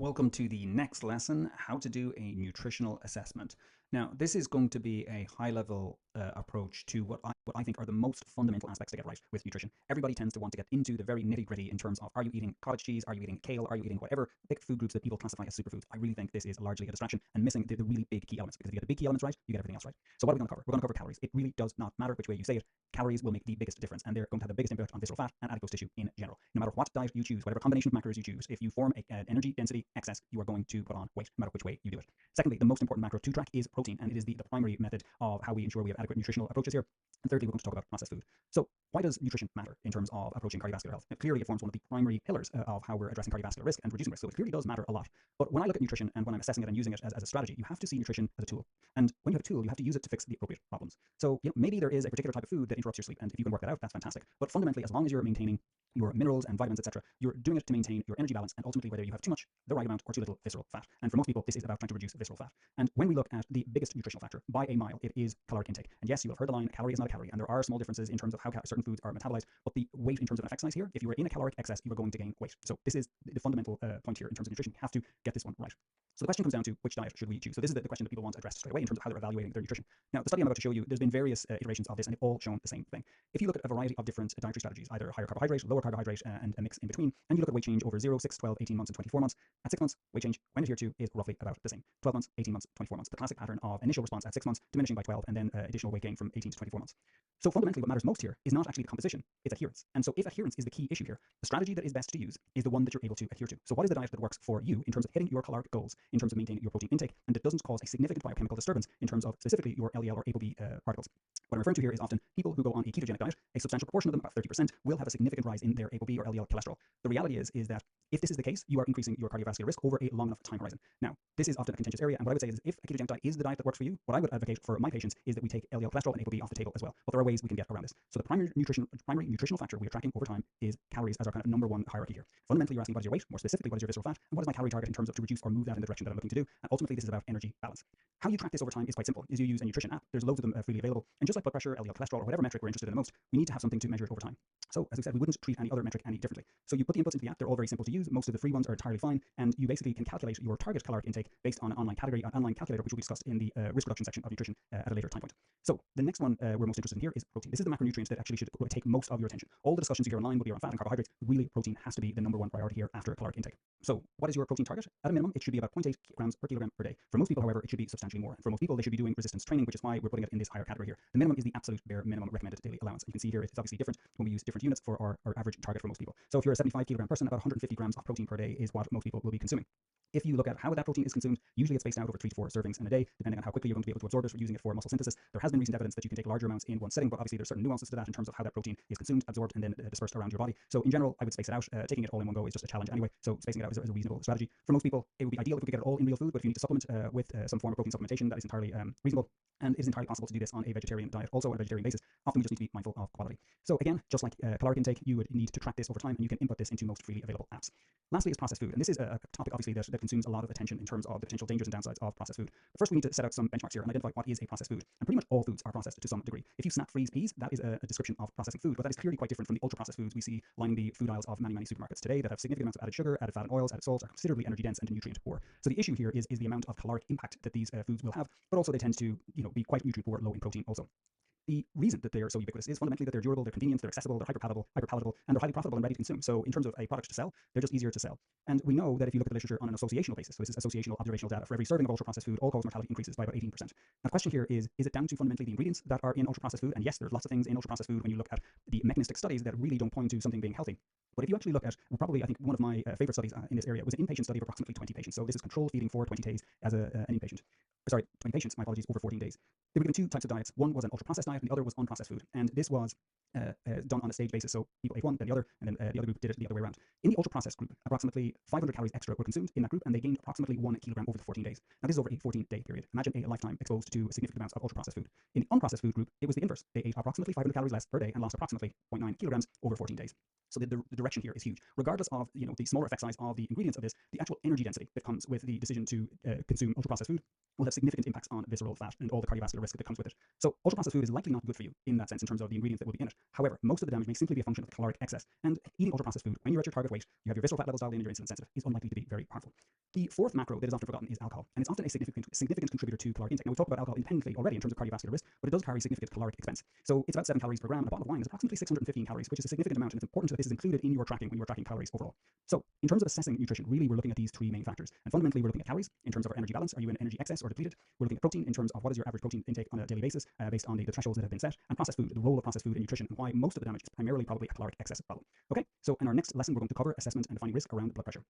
Welcome to the next lesson, how to do a nutritional assessment. Now, this is going to be a high-level approach to what I think are the most fundamental aspects to get right with nutrition. Everybody tends to want to get into the very nitty-gritty in terms of, are you eating cottage cheese, are you eating kale, are you eating whatever big food groups that people classify as superfoods. I really think this is largely a distraction and missing the really big key elements, because if you get the big key elements right, you get everything else right. So what are we going to cover? We're going to cover calories. It really does not matter which way you say it. Calories will make the biggest difference, and they're going to have the biggest impact on visceral fat and adipose tissue in general. No matter what diet you choose, whatever combination of macros you choose, if you form an energy density excess, you are going to put on weight, no matter which way you do it. Secondly, the most important macro to track is protein, and it is the primary method of how we ensure we have adequate nutritional approaches here. And thirdly, we're going to talk about processed food. So why does nutrition matter in terms of approaching cardiovascular health? Clearly, it forms one of the primary pillars of how we're addressing cardiovascular risk and reducing risk. So it clearly does matter a lot. But when I look at nutrition and when I'm assessing it and using it as a strategy, you have to see nutrition as a tool. And when you have a tool, you have to use it to fix the appropriate problems. So maybe there is a particular type of food that interrupts your sleep, and if you can work that out, that's fantastic. But fundamentally, as long as you're maintaining your minerals and vitamins, etc., you're doing it to maintain your energy balance, and ultimately whether you have too much, the right amount, or too little visceral fat. And for most people, this is about trying to reduce visceral fat. And when we look at the biggest nutritional factor by a mile, it is caloric intake. And yes, you have heard the line, a calorie is not a calorie, and there are small differences in terms of how certain foods are metabolized, but the weight in terms of an effect size here, if you are in a caloric excess, you are going to gain weight. So this is the fundamental point here in terms of nutrition. You have to get this one right. So the question comes down to, which diet should we choose? So this is the question that people want addressed straight away in terms of how they're evaluating their nutrition. Now, the study I'm about to show you, there's been various iterations of this, and they've all shown the same thing. If you look at a variety of different dietary strategies, either higher carbohydrate, lower carbohydrate, and a mix in between, and you look at weight change over 0, 6, 12, 18 months, and 24 months, at 6 months, weight change, when adhered to, is roughly about the same. 12 months, 18 months, 24 months. The classic pattern of initial response at 6 months, diminishing by 12, and then additional weight gain from 18 to 24 months. So fundamentally, what matters most here is not actually the composition, it's adherence. And so if adherence is the key issue here, the strategy that is best to use is the one that you're able to adhere to. So what is the diet that works for you in terms of hitting your caloric goals, in terms of maintaining your protein intake, and it doesn't cause a significant biochemical disturbance in terms of specifically your LDL or ApoB particles? What I'm referring to here is often people who go on a ketogenic diet, a substantial proportion of them, about 30%, will have a significant rise in their ApoB or LDL cholesterol. The reality is that if this is the case, you are increasing your cardiovascular risk over a long enough time horizon. Now, this is often a contentious area, and what I would say is if a ketogenic diet is the diet that works for you, what I would advocate for my patients is that we take LDL cholesterol and ApoB off the table as well. But there are ways we can get around this. So the primary nutritional factor we are tracking over time is calories as our kind of number one hierarchy here. Fundamentally, you're asking what is your weight, more specifically what is your visceral fat, and what is my calorie target in terms of to reduce or move that in the direction that I'm looking to do. And ultimately, this is about energy balance. How you track this over time is quite simple. Is you use a nutrition app. There's loads of them freely available. And just like blood pressure, LDL cholesterol, or whatever metric we're interested in the most, we need to have something to measure it over time. So as we said, we wouldn't treat any other metric any differently. So you put the inputs into the app. They're all very simple to use. Most of the free ones are entirely fine. And you basically can calculate your target caloric intake based on an online calculator, which will be discussed in the risk reduction section of nutrition at a later time point. So the next one we're most interested in here is protein. This is the macronutrient that actually should take most of your attention. All the discussions you hear online will be around fat and carbohydrates. Really, protein has to be the number one priority here after caloric intake. So what is your protein target? At a minimum, it should be about 0.8 grams per kilogram per day. For most people, however, it should be substantially more. And for most people, they should be doing resistance training, which is why we're putting it in this higher category here. The minimum is the absolute bare minimum recommended daily allowance. And you can see here it's obviously different when we use different units for our average target for most people. So if you're a 75 kilogram person, about 150 grams of protein per day is what most people will be consuming. If you look at how that protein is consumed, usually it's spaced out over 3 to 4 servings in a day, depending on how quickly you're going to be able to absorb it for using it for muscle synthesis. There has been recent evidence that you can take larger amounts in one setting, but obviously there's certain nuances to that in terms of how that protein is consumed, absorbed, and then dispersed around your body. So in general, I would space it out. Taking it all in one go is just a challenge anyway, so spacing it out is a reasonable strategy. For most people, it would be ideal if we could get it all in real food, but if you need to supplement with some form of protein supplementation, that is entirely reasonable. And it is entirely possible to do this on a vegetarian diet, also on a vegetarian basis. Often we just need to be mindful of quality. So again, just like caloric intake, you would need to track this over time, and you can input this into most freely available apps. Lastly is processed food, and this is a topic obviously that consumes a lot of attention in terms of the potential dangers and downsides of processed food. But first, we need to set out some benchmarks here and identify what is a processed food. And pretty much all foods are processed to some degree. If you snap freeze peas, that is a description of processing food, but that is clearly quite different from the ultra processed foods we see lining the food aisles of many supermarkets today that have significant amounts of added sugar, added fat and oils, added salts, are considerably energy dense and nutrient poor. So the issue here is the amount of caloric impact that these foods will have, but also they tend to be quite nutrient poor, low in protein also. The reason that they are so ubiquitous is fundamentally that they're durable, they're convenient, they're accessible, they're hyper palatable, and they're highly profitable and ready to consume. So in terms of a product to sell, they're just easier to sell. And we know that if you look at the literature on an associational basis, so this is associational observational data, for every serving of ultra-processed food, all-cause mortality increases by about 18%. Now the question here is it down to fundamentally the ingredients that are in ultra-processed food? And yes, there's lots of things in ultra-processed food when you look at the mechanistic studies that really don't point to something being healthy. But if you actually look at, probably I think one of my favorite studies in this area was an inpatient study of approximately 20 patients. So this is controlled feeding for 20 days as an inpatient. Sorry, 20 patients, my apologies, over 14 days. They were given two types of diets. One was an ultra-processed diet and the other was unprocessed food. And this was done on a stage basis. So people ate one, then the other, and then the other group did it the other way around. In the ultra-processed group, approximately 500 calories extra were consumed in that group, and they gained approximately 1 kilogram over the 14 days. Now this is over a 14-day period. Imagine a lifetime exposed to significant amounts of ultra-processed food. In the unprocessed food group, it was the inverse. They ate approximately 500 calories less per day and lost approximately 0.9 kilograms over 14 days. So the direction here is huge. Regardless of the smaller effect size of the ingredients of this, the actual energy density that comes with the decision to consume ultra-processed food will have significant impacts on visceral fat and all the cardiovascular risk that comes with it. So ultra-processed food is likely not good for you in that sense in terms of the ingredients that will be in it. However, most of the damage may simply be a function of the caloric excess. And eating ultra-processed food, when you're at your target weight, you have your visceral fat levels dialed in and you're insulin sensitive, is unlikely to be very harmful. The fourth macro that is often forgotten is alcohol, and it's often a significant contributor to caloric intake. Now, we've talked about alcohol independently already in terms of cardiovascular risk, but it does carry significant caloric expense. So it's about 7 calories per gram, and a bottle of wine is approximately 615 calories, which is a significant amount, and it's important that this is included in your tracking when you are tracking calories overall. So in terms of assessing nutrition, really we're looking at these 3 main factors. And fundamentally, we're looking at calories in terms of our energy balance. Are you in energy excess or depleted? We're looking at protein in terms of what is your average protein intake on a daily basis based on the thresholds that have been set, and processed food, the role of processed food in nutrition, and why most of the damage is primarily probably a caloric excess problem. Okay, so in our next lesson, we're going to cover assessment and defining risk around blood pressure.